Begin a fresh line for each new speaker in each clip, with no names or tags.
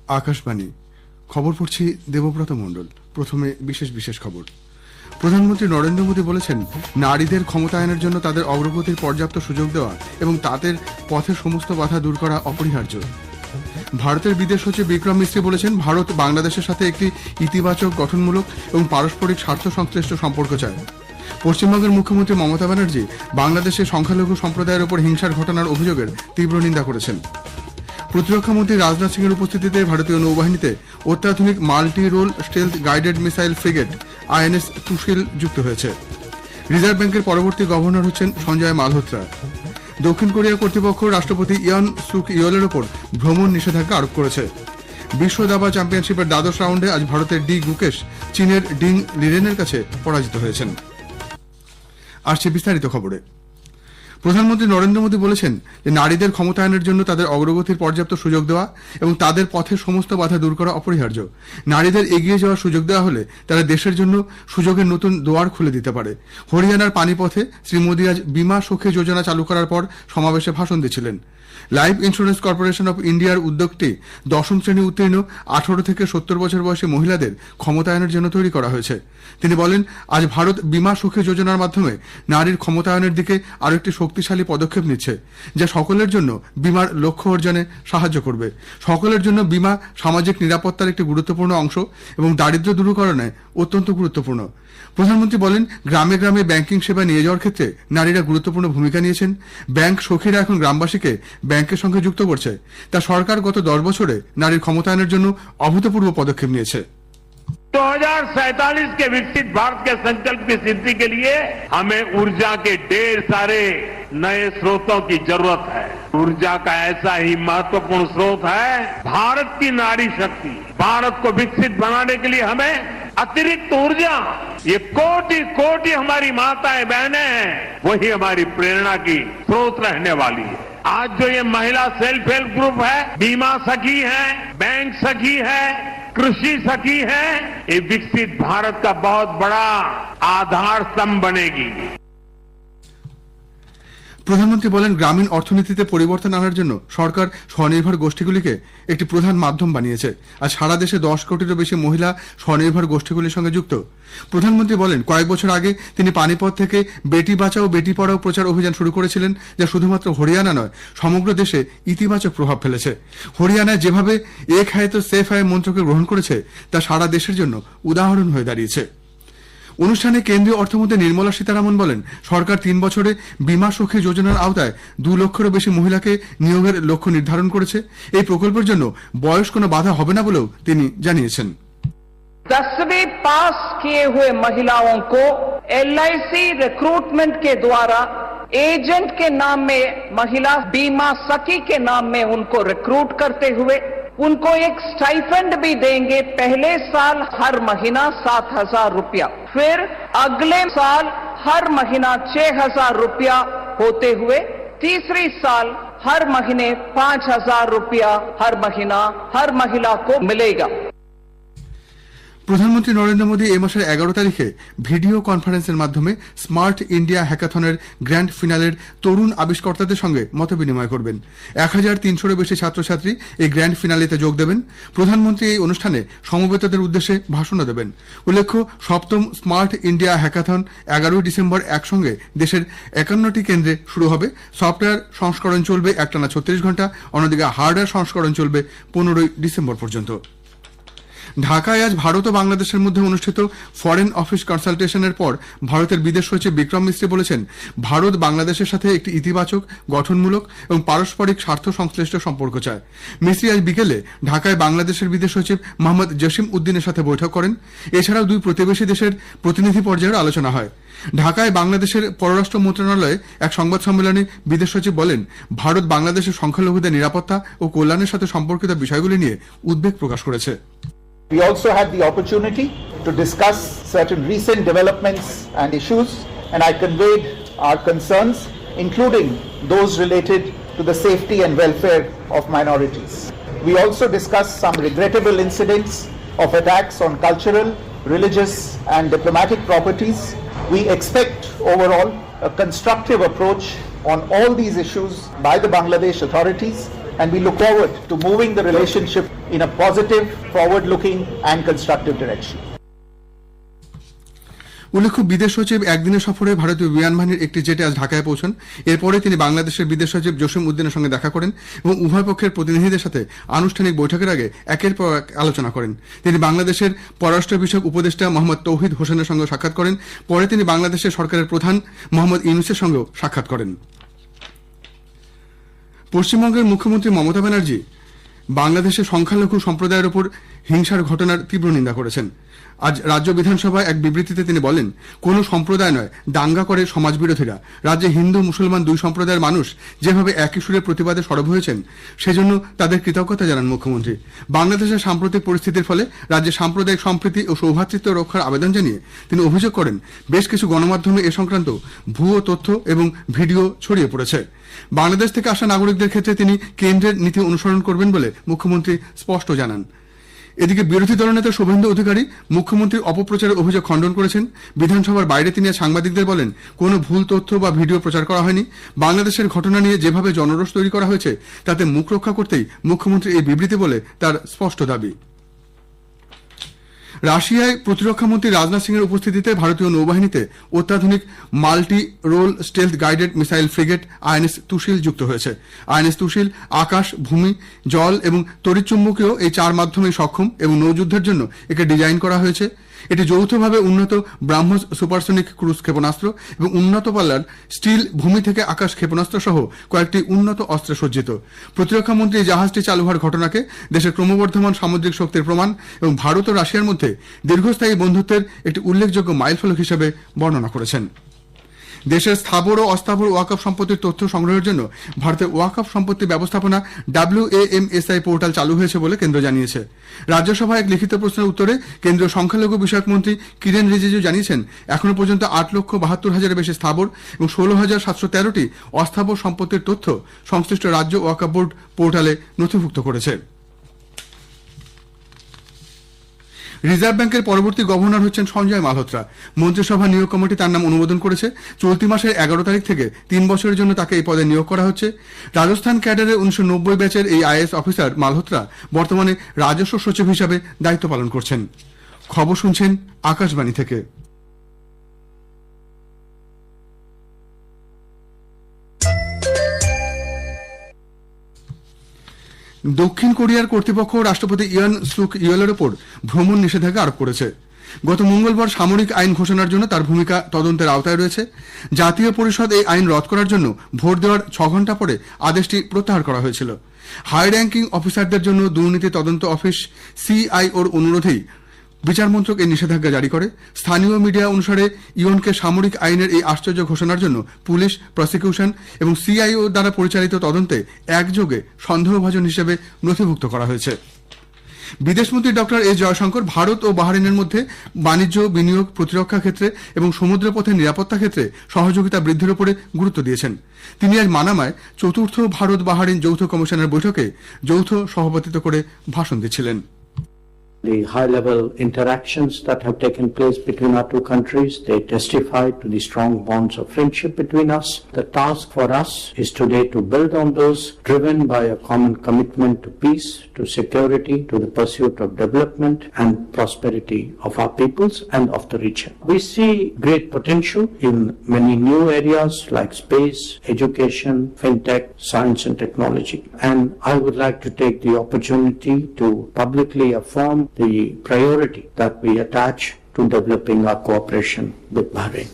আকাশবাণী খবর পড়ছি দেবব্রত মণ্ডল। প্রথমে বিশেষ খবর। প্রধানমন্ত্রী নরেন্দ্র মোদী বলেছেন, নারীদের ক্ষমতায়নের জন্য তাদের অগ্রগতির পর্যাপ্ত সুযোগ দেওয়া এবং তাদের পথের সমস্ত বাধা দূর করা অপরিহার্য। ভারতের বিদেশ সচিব বিক্রম মিস্ত্রি বলেছেন, ভারত বাংলাদেশের সাথে একটি ইতিবাচক, গঠনমূলক এবং পারস্পরিক স্বার্থ সংশ্লিষ্ট সম্পর্ক চায়। পশ্চিমবঙ্গের মুখ্যমন্ত্রী মমতা ব্যানার্জি বাংলাদেশে সংখ্যালঘু সম্প্রদায়ের ওপর হিংসার ঘটনার অভিযোগের তীব্র নিন্দা করেছেন। প্রতিরক্ষামন্ত্রী রাজনাথ সিংয়ের উপস্থিতিতে ভারতীয় নৌবাহিনীতে অত্যাধুনিক multi role stealth guided missile frigate INS Sushil যুক্ত হয়েছে। রিজার্ভ ব্যাংকের পরবর্তী গভর্নর হচ্ছেন সঞ্জয় মালহোত্রা। দক্ষিণ কোরিয়া কর্তৃপক্ষ রাষ্ট্রপতি ইয়ন সুক ইয়োলের ওপর ভ্রমণ নিষেধাজ্ঞা আরোপ করেছে। বিশ্ব দাবা চ্যাম্পিয়নশিপের দ্বাদশ রাউন্ডে আজ ভারতের ডি গুকেশ চীনের ডিং লিরেনের কাছে পরাজিত হয়েছেন। আসছে বিস্তারিত খবরে। প্রধানমন্ত্রী নরেন্দ্র মোদী বলেছেন যে, নারীদের ক্ষমতায়নের জন্য তাদের অগ্রগতির পর্যাপ্ত সুযোগ দেওয়া এবং তাদের পথের সমস্ত বাধা দূর করা অপরিহার্য। নারীদের এগিয়ে যাওয়ার সুযোগ দেওয়া হলে তারা দেশের জন্য সুযোগের নতুন দুয়ার খুলে দিতে পারে। হরিয়ানার পানিপথে শ্রী মোদী আজ বীমা সখী যোজনা চালু করার পর সমাবেশে ভাষণ দিচ্ছিলেন। লাইফ ইন্স্যুরেন্স কর্পোরেশন অফ ইন্ডিয়ার উদ্যোগটি দশম শ্রেণী উত্তীর্ণ 18 থেকে 70 বছর বয়সী মহিলাদের ক্ষমতায়নের জন্য তৈরি করা হয়েছে। তিনি বলেন, আজ ভারত বীমা সুখী যোজনার মাধ্যমে নারীর ক্ষমতায়নের দিকে আরো একটি শক্তিশালী পদক্ষেপ নিচ্ছে, যা সকলের জন্য বীমার লক্ষ্য অর্জনে সাহায্য করবে। সকলের জন্য বীমা সামাজিক নিরাপত্তার একটি গুরুত্বপূর্ণ অংশ এবং দারিদ্র্য দূরীকরণে অত্যন্ত গুরুত্বপূর্ণ। প্রধানমন্ত্রী বলেন, গ্রামে গ্রামে ব্যাংকিং সেবা নিয়ে যাওয়ার ক্ষেত্রে নারীরা গুরুত্বপূর্ণ ভূমিকা নিয়েছেন। ব্যাংক সখীরা এখন গ্রামবাসীকে ব্যাংকের সঙ্গে যুক্ত করছে। তা সরকার গত 10 বছরে নারীর ক্ষমতায়নের জন্য অভূতপূর্ব পদক্ষেপ নিয়েছে।
2047 के विकसित भारत के संकल्प की सिद्धि के लिए हमें ऊर्जा के ढेर सारे नए स्रोतों की जरूरत है। ऊर्जा का ऐसा ही महत्वपूर्ण स्रोत है भारत की नारी शक्ति। भारत को विकसित बनाने के लिए हमें अतिरिक्त ऊर्जा, ये कोटि कोटि हमारी माताएं बहनें हैं, वही हमारी प्रेरणा की स्रोत रहने वाली है। आज जो ये महिला सेल्फ हेल्प ग्रुप है, बीमा सखी है, बैंक सखी है, कृषि सखी है, ये विकसित भारत का बहुत बड़ा आधार स्तंभ बनेगी।
প্রধানমন্ত্রী বলেন, গ্রামীণ অর্থনীতিতে পরিবর্তন আনার জন্য সরকার স্বনির্ভর গোষ্ঠীগুলিকে একটি প্রধান মাধ্যম বানিয়েছে। আর সারা দেশে 10 কোটিরও বেশি মহিলা স্বনির্ভর গোষ্ঠীগুলির সঙ্গে যুক্ত। প্রধানমন্ত্রী বলেন, কয়েক বছর আগে তিনি পানিপথ থেকে বেটি বাঁচাও বেটি পড়াও প্রচার অভিযান শুরু করেছিলেন, যা শুধুমাত্র হরিয়ানা নয়, সমগ্র দেশে ইতিবাচক প্রভাব ফেলেছে। হরিয়ানায় যেভাবে এক হ্যায় তো সেফ হ্যায় মন্ত্রকে গ্রহণ করেছে, তা সারা দেশের জন্য উদাহরণ হয়ে দাঁড়িয়েছে। অনুষ্ঠানে কেন্দ্রীয় অর্থমন্ত্রী নির্মলা সীতারামন বলেন, সরকার 3 বছরে বীমা সখী যোজনার আওতায় 2 লক্ষেরও বেশি মহিলাকে নিয়োগের লক্ষ্য নির্ধারণ করেছে। এই প্রকল্পের জন্য বয়স কোনো বাধা হবে না বলেও তিনি জানিয়েছেন।
10वीं पास किए हुए महिलाओं को LIC रिक्रूटमेंट के द्वारा एजेंट के नाम में, महिला बीमा सखी के नाम में उनको रिक्रूट करते हुए उनको एक स्टाइपेंड भी देंगे। पहले साल हर महीना 7,000 रुपया, फिर अगले साल हर महीना 6,000 रुपया होते हुए तीसरी साल हर महीने 5,000 रुपया हर महीना हर महिला को मिलेगा।
প্রধানমন্ত্রী নরেন্দ্র মোদী এই মাসের 11 তারিখে ভিডিও কনফারেন্সের মাধ্যমে স্মার্ট ইন্ডিয়া হ্যাকাথনের গ্র্যান্ড ফিনালের তরুণ আবিষ্কর্তাদের সঙ্গে মতবিনিময় করবেন। 1300-এর বেশি ছাত্রছাত্রী এই গ্র্যান্ড ফিনালেতে যোগ দেবেন। প্রধানমন্ত্রী এই অনুষ্ঠানে সমবেতদের উদ্দেশ্যে ভাষণও দেবেন। উল্লেখ্য, 7ম স্মার্ট ইন্ডিয়া হ্যাকাথন 11 ডিসেম্বর একসঙ্গে দেশের 51টি কেন্দ্রে শুরু হবে। সফটওয়্যার সংস্করণ চলবে একটানা 36 ঘন্টা, অন্যদিকে হার্ডওয়্যার সংস্করণ চলবে 15 ডিসেম্বর পর্যন্ত। ঢাকায় আজ ভারত ও বাংলাদেশের মধ্যে অনুষ্ঠিত ফরেন অফিস কনসালটেশনের পর ভারতের বিদেশ সচিব বিক্রম মিস্ত্রি বলেছেন, ভারত বাংলাদেশের সাথে একটি ইতিবাচক, গঠনমূলক এবং পারস্পরিক স্বার্থ সংশ্লিষ্ট সম্পর্ক চায়। মিস্ত্রি আজ বিকেলে ঢাকায় বাংলাদেশের বিদেশ সচিব মোহাম্মদ জসিম উদ্দিনের সাথে বৈঠক করেন। এছাড়াও 2 প্রতিবেশী দেশের প্রতিনিধি পর্যায়ের আলোচনা হয়। ঢাকায় বাংলাদেশের পররাষ্ট্র মন্ত্রণালয়ে এক সংবাদ সম্মেলনে বিদেশ সচিব বলেন, ভারত বাংলাদেশের সংখ্যালঘুদের নিরাপত্তা ও কল্যাণের সাথে সম্পর্কিত বিষয়গুলি নিয়ে উদ্বেগ প্রকাশ করেছে।
We also had the opportunity to discuss certain recent developments and issues, and I conveyed our concerns, including those related to the safety and welfare of minorities. We also discussed some regrettable incidents of attacks on cultural, religious and diplomatic properties. We expect overall a constructive approach on all these issues by the Bangladesh authorities, and we look forward to moving the relationship in a positive, forward-looking and constructive direction.
উল্লেখ্য, বিদেশ সচিব একদিনের সফরে ভারতীয় বিমান বাহিনীর একটি জেটে আজ ঢাকায় পৌঁছন। এরপরে তিনি বাংলাদেশের বিদেশ সচিব জসিম উদ্দিনের সঙ্গে দেখা করেন এবং উভয় পক্ষের প্রতিনিধিদের সাথে আনুষ্ঠানিক বৈঠকের আগে একের পর এক আলোচনা করেন। তিনি বাংলাদেশের পররাষ্ট্র বিষয়ক উপদেষ্টা মোহাম্মদ তৌহিদ হোসেনের সঙ্গে সাক্ষাৎ করেন। পরে তিনি বাংলাদেশের সরকারের প্রধান মোহাম্মদ ইউনূসের সঙ্গেও সাক্ষাৎ করেন। পশ্চিমবঙ্গের মুখ্যমন্ত্রী মমতা ব্যানার্জি বাংলাদেশের সংখ্যালঘু সম্প্রদায়ের উপর হিংসার ঘটনার তীব্র নিন্দা করেছেন। আজ রাজ্য বিধানসভায় এক বিবৃতিতে তিনি বলেন, কোনো সম্প্রদায় নয়, দাঙ্গা করে সমাজবিরোধীরা। রাজ্যে হিন্দু মুসলমান দুই সম্প্রদায়ের মানুষ যেভাবে একই সুরে প্রতিবাদে সরব হয়েছেন, সেজন্য তাদের কৃতজ্ঞতা জানান মুখ্যমন্ত্রী। বাংলাদেশের সাম্প্রতিক পরিস্থিতির ফলে রাজ্যে সাম্প্রদায়িক সম্প্রীতি ও সৌভ্রাতৃত্ব রক্ষার আবেদন জানিয়ে তিনি অভিযোগ করেন, বেশ কিছু গণমাধ্যমে এ সংক্রান্ত ভুয়ো তথ্য এবং ভিডিও ছড়িয়ে পড়েছে। বাংলাদেশ থেকে আসা নাগরিকদের ক্ষেত্রে তিনি কেন্দ্রের নীতি অনুসরণ করবেন বলে মুখ্যমন্ত্রী স্পষ্ট জানান। এদিকে বিরোধী দলনেতা শুভেন্দু অধিকারী মুখ্যমন্ত্রীর অপপ্রচারের অভিযোগ খণ্ডন করেছেন। বিধানসভার বাইরে তিনি সাংবাদিকদের বলেন, কোনো ভুল তথ্য বা ভিডিও প্রচার করা হয়নি। বাংলাদেশের ঘটনা নিয়ে যেভাবে জনরোষ তৈরি করা হয়েছে তাতে মুখ রক্ষা করতেই মুখ্যমন্ত্রী এই বিবৃতি বলে তার স্পষ্ট দাবি। রাশিয়ায় প্রতিরক্ষা মন্ত্রী রাজনাথ সিং এর উপস্থিতিতে ভারতীয় নৌবাহিনীতে অত্যাধুনিক multi role stealth guided missile frigate INS Tushil যুক্ত হয়েছে। আইএনএস তুশিল আকাশ, ভূমি, জল এবং তড়িৎচুম্বকীয় এই চার মাধ্যমে সক্ষম এবং নৌযুদ্ধের জন্য একে ডিজাইন করা হয়েছে। এটি যৌথভাবে উন্নত ব্রাহ্মস সুপারসনিক ক্রুজ ক্ষেপণাস্ত্র এবং উন্নত পাল্লার স্টিল ভূমি থেকে আকাশ ক্ষেপণাস্ত্র সহ কয়েকটি উন্নত অস্ত্রে সজ্জিত। প্রতিরক্ষা মন্ত্রী এই জাহাজটি চালু হওয়ার ঘটনাকে দেশের ক্রমবর্ধমান সামুদ্রিক শক্তির প্রমাণ এবং ভারত ও রাশিয়ার মধ্যে দীর্ঘস্থায়ী বন্ধুত্বের একটি উল্লেখযোগ্য মাইলফলক হিসেবে বর্ণনা করেছেন। দেশের স্থাবর ও অস্থাবর ওয়াকফ সম্পত্তির তথ্য সংগ্রহের জন্য ভারতের ওয়াকফ সম্পত্তি ব্যবস্থাপনা WAMSI পোর্টাল চালু হয়েছে বলে কেন্দ্র জানিয়েছে। রাজ্যসভায় এক লিখিত প্রশ্নের উত্তরে কেন্দ্রীয় সংখ্যালঘু বিষয়ক মন্ত্রী কিরেন রিজিজু জানিয়েছেন, এখনো পর্যন্ত 8,72,000 বেশি স্থাবর এবং 16,713টি অস্থাবর সম্পত্তির তথ্য সংশ্লিষ্ট রাজ্য ওয়াকফ বোর্ড পোর্টালে নথিভুক্ত করেছে। রিজার্ভ ব্যাংকের পরবর্তী গভর্নর হচ্ছেন সঞ্জয় মালহোত্রা। মন্ত্রিসভা নিয়োগ কমিটি তার নাম অনুমোদন করেছে। চলতি মাসের 11 তারিখ থেকে 3 বছরের জন্য তাকে এই পদে নিয়োগ করা হচ্ছে। রাজস্থান ক্যাডারের 1990 ব্যাচের এই IAS অফিসার মালহোত্রা বর্তমানে রাজস্ব সচিব হিসাবে দায়িত্ব পালন করছেন। খবর শুনছেন আকাশবাণী থেকে। দক্ষিণ কোরিয়ার কর্তৃপক্ষ রাষ্ট্রপতি ইয়ন সুক ইয়েলের ওপর ভ্রমণ নিষেধাজ্ঞা আরোপ করেছে। গত মঙ্গলবার সামরিক আইন ঘোষণার জন্য তার ভূমিকা তদন্তের আওতায় রয়েছে। জাতীয় পরিষদ এই আইন রদ করার জন্য ভোট দেওয়ার 6 ঘণ্টা পরে আদেশটি প্রত্যাহার করা হয়েছিল। হাই র্যাঙ্কিং অফিসারদের জন্য দুর্নীতি তদন্ত অফিস CIOর অনুরোধেই বিচারমন্ত্রক এই নিষেধাজ্ঞা জারি করে। স্থানীয় মিডিয়া অনুসারে ইয়নকে সামরিক আইনের এই আশ্চর্য ঘোষণার জন্য পুলিশ, প্রসিকিউশন এবং CIO দ্বারা পরিচালিত তদন্তে একযোগে সন্দেহভাজন হিসেবে নথিভুক্ত করা হয়েছে। বিদেশমন্ত্রী ডক্টর এস জয়শঙ্কর ভারত ও বাহরিনের মধ্যে বাণিজ্য, বিনিয়োগ, প্রতিরক্ষা ক্ষেত্রে এবং সমুদ্রপথের নিরাপত্তা ক্ষেত্রে সহযোগিতা বৃদ্ধির উপরে গুরুত্ব দিয়েছেন। তিনি আজ মানামায় 4th ভারত বাহরিন যৌথ কমিশনের বৈঠকে যৌথ সভাপতিত্ব করে ভাষণ দিচ্ছিলেন।
The high-level interactions that have taken place between our two countries, they testify to the strong bonds of friendship between us. The task for us is today to build on those, driven by a common commitment to peace, to security, to the pursuit of development and prosperity of our peoples and of the region. We see great potential in many new areas like space, education, fintech, science and technology. And I would like to take the opportunity to publicly affirm the priority that we attach to developing our cooperation with Bahrain.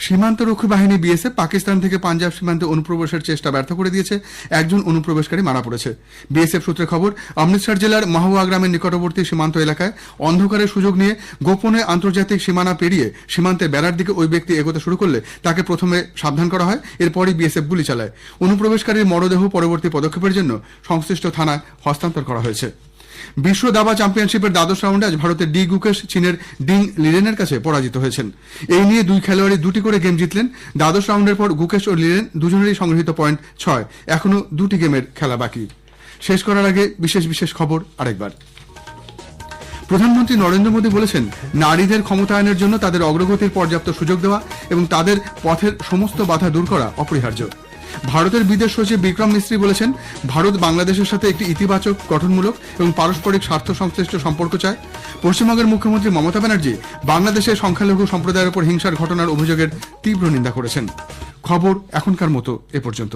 সীমান্তরক্ষী বাহিনী BSF Pakistan থেকে পাঞ্জাব সীমান্তে অনুপ্রবেশের চেষ্টা ব্যর্থ করে দিয়েছে। একজন অনুপ্রবেশকারী মারা পড়েছে। BSF সূত্রে খবর, অমৃতসর জেলার মাহুয়া গ্রামের নিকটবর্তী সীমান্ত এলাকায় অন্ধকারের সুযোগ নিয়ে গোপনে আন্তর্জাতিক সীমানা পেরিয়ে সীমান্তের বেড়ার দিকে ওই ব্যক্তি এগোতে শুরু করলে তাকে প্রথমে সাবধান করা হয়। এরপরই BSF গুলি চালায়। অনুপ্রবেশকারীর মরদেহ পরবর্তী পদক্ষেপের জন্য সংশ্লিষ্ট থানায় হস্তান্তর করা হয়েছে। বিশ্ব দাবা চ্যাম্পিয়নশিপের দ্বাদশ রাউন্ডে আজ ভারতের ডি গুকেশ চীনের ডিং লিরেনের কাছে পরাজিত হয়েছেন। এই নিয়ে দুই খেলোয়াড়ই 2টি করে গেম জিতলেন। দ্বাদশ রাউন্ডের পর গুকেশ ও লিরেন দুজনেরই সংগৃহীত পয়েন্ট 6। এখনো 2টি গেমের খেলা বাকি। শেষ করার আগে বিশেষ খবর আরেকবার। প্রধানমন্ত্রী নরেন্দ্র মোদী বলেছেন, নারীদের ক্ষমতায়নের জন্য তাদের অগ্রগতির পর্যাপ্ত সুযোগ দেওয়া এবং তাদের পথের সমস্ত বাধা দূর করা অপরিহার্য। ভারতের বিদেশ সচিব বিক্রম মিস্ত্রি বলেছেন, ভারত বাংলাদেশের সাথে একটি ইতিবাচক, গঠনমূলক এবং পারস্পরিক স্বার্থ সংশ্লিষ্ট সম্পর্ক চায়। পশ্চিমবঙ্গের মুখ্যমন্ত্রী মমতা ব্যানার্জি বাংলাদেশের সংখ্যালঘু সম্প্রদায়ের উপর হিংসার ঘটনার অভিযোগের তীব্র নিন্দা করেছেন। খবর এখনকার মতো এ পর্যন্ত।